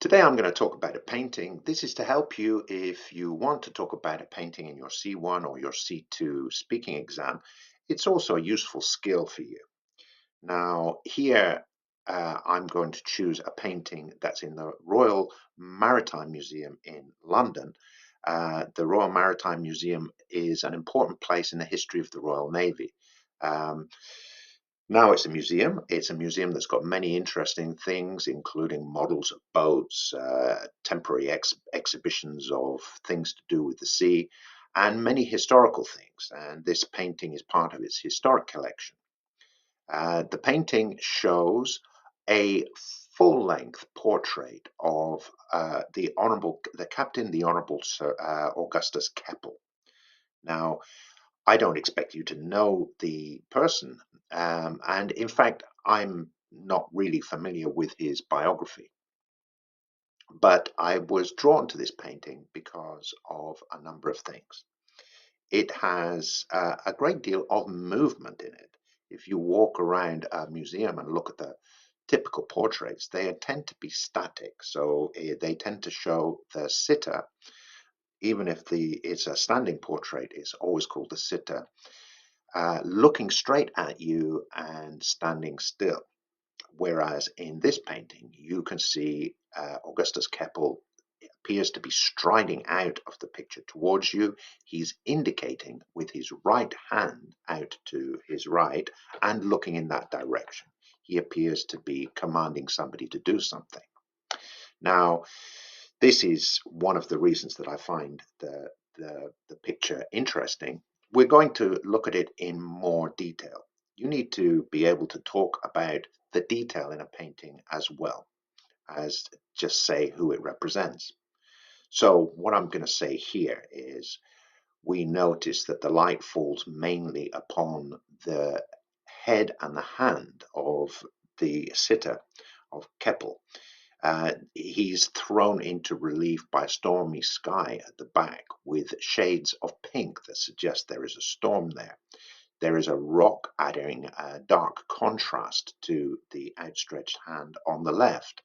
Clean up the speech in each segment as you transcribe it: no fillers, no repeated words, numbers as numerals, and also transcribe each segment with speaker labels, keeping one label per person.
Speaker 1: Today I'm going to talk about a painting. This is to help you if you want to talk about a painting in your C1 or your C2 speaking exam. It's also a useful skill for you. Now, here I'm going to choose a painting that's in the Royal Maritime Museum in London. The Royal Maritime Museum is an important place in the history of the Royal Navy. Um, Now it's a museum. It's a museum that's got many interesting things, including models of boats, temporary exhibitions of things to do with the sea, and many historical things. And this painting is part of its historic collection. The painting shows a full-length portrait of the Captain, the Honourable Sir Augustus Keppel. Now, I don't expect you to know the person, and in fact, I'm not really familiar with his biography. But I was drawn to this painting because of a number of things. It has a great deal of movement in it. If you walk around a museum and look at the typical portraits, they tend to be static. So they tend to show the sitter, even if it's a standing portrait, it's always called the sitter, looking straight at you and standing still. Whereas in this painting, you can see Augustus Keppel appears to be striding out of the picture towards you. He's indicating with his right hand out to his right and looking in that direction. He appears to be commanding somebody to do something. Now, this is one of the reasons that I find the picture interesting. We're going to look at it in more detail. You need to be able to talk about the detail in a painting as well as just say who it represents. So what I'm going to say here is we notice that the light falls mainly upon the head and the hand of the sitter of Keppel. He's thrown into relief by a stormy sky at the back with shades of pink that suggest there is a storm there. There is a rock adding a dark contrast to the outstretched hand on the left.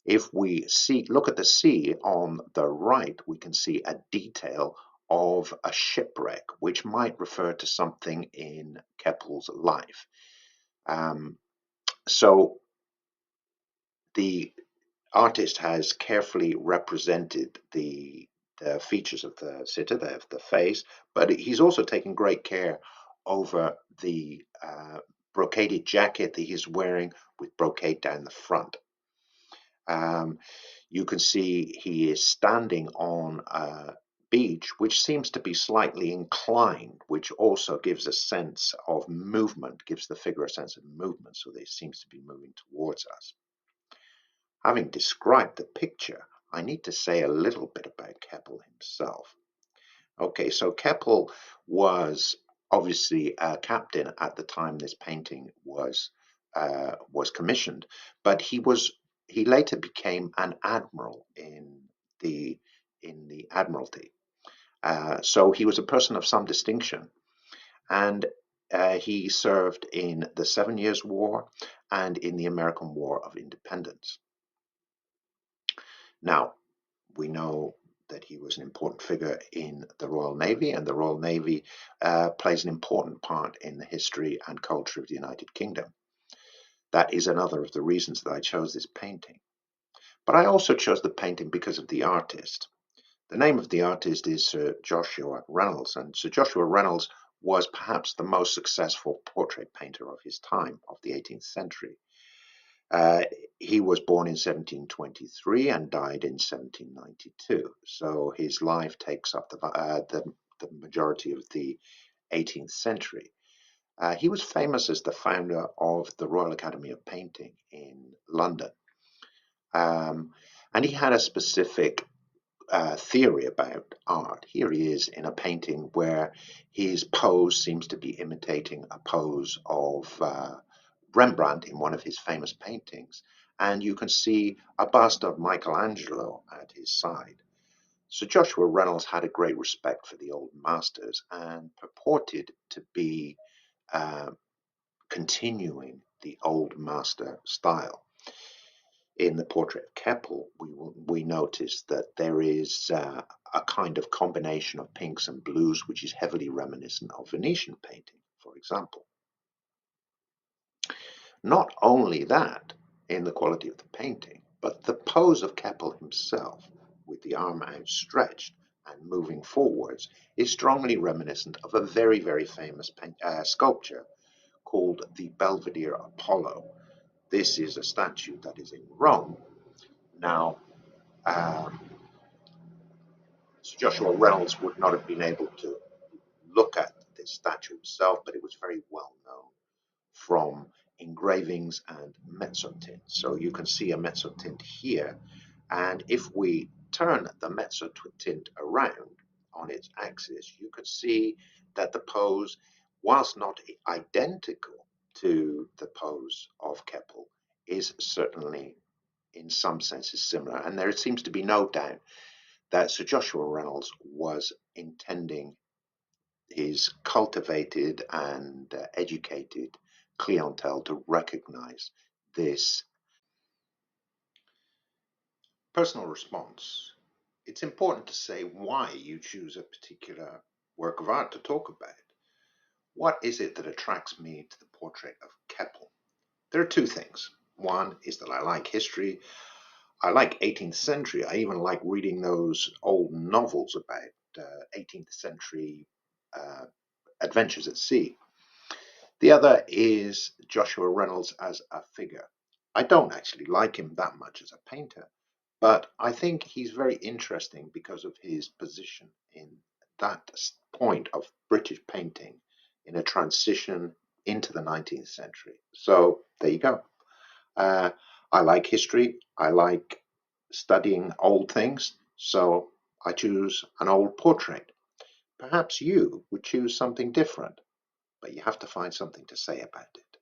Speaker 1: If we look at the sea on the right, we can see a detail of a shipwreck, which might refer to something in Keppel's life. So the artist has carefully represented the features of the sitter, the face, but he's also taken great care over the brocaded jacket that he's wearing with brocade down the front. Um, you can see he is standing on a beach which seems to be slightly inclined, which also gives a sense of movement, gives the figure a sense of movement, so that it seems to be moving towards us. Having described the picture, I need to say a little bit about Keppel himself. Okay, so Keppel was obviously a captain at the time this painting was commissioned, but he later became an admiral the in the Admiralty. So he was a person of some distinction, and he served in the 7 Years' War and in the American War of Independence. Now, we know that he was an important figure in the Royal Navy, and the Royal Navy plays an important part in the history and culture of the United Kingdom. That is another of the reasons that I chose this painting. But I also chose the painting because of the artist. The name of the artist is Sir Joshua Reynolds, and Sir Joshua Reynolds was perhaps the most successful portrait painter of his time, of the 18th century. Uh, he was born in 1723 and died in 1792. So his life takes up the majority of the 18th century. He was famous as the founder of the Royal Academy of Painting in London. Um, and he had a specific theory about art. Here he is in a painting where his pose seems to be imitating a pose of Rembrandt in one of his famous paintings, and you can see a bust of Michelangelo at his side. So Joshua Reynolds had a great respect for the old masters and purported to be uh, continuing the old master style. In the portrait of Keppel, we notice that there is a kind of combination of pinks and blues, which is heavily reminiscent of Venetian painting, for example. Not only that, in the quality of the painting, but the pose of Keppel himself, with the arm outstretched and moving forwards, is strongly reminiscent of a very, very famous sculpture called the Belvedere Apollo. This is a statue that is in Rome. Now, um, Sir Joshua Reynolds would not have been able to look at this statue himself, but it was very well known from engravings and mezzotint. So you can see a mezzotint here, and if we turn the mezzotint around on its axis, you can see that the pose, whilst not identical to the pose of Keppel, is certainly in some senses similar. And there seems to be no doubt that Sir Joshua Reynolds was intending his cultivated and educated clientele to recognize this. Personal response. It's important to say why you choose a particular work of art to talk about. What is it that attracts me to the portrait of Keppel? There are two things. One is that I like history. I like 18th century. I even like reading those old novels about 18th century uh, adventures at sea. The other is Joshua Reynolds as a figure. I don't actually like him that much as a painter, but I think he's very interesting because of his position in that point of British painting in a transition into the 19th century. So there you go. Uh, I like history. I like studying old things. So I choose an old portrait. Perhaps you would choose something different, but you have to find something to say about it.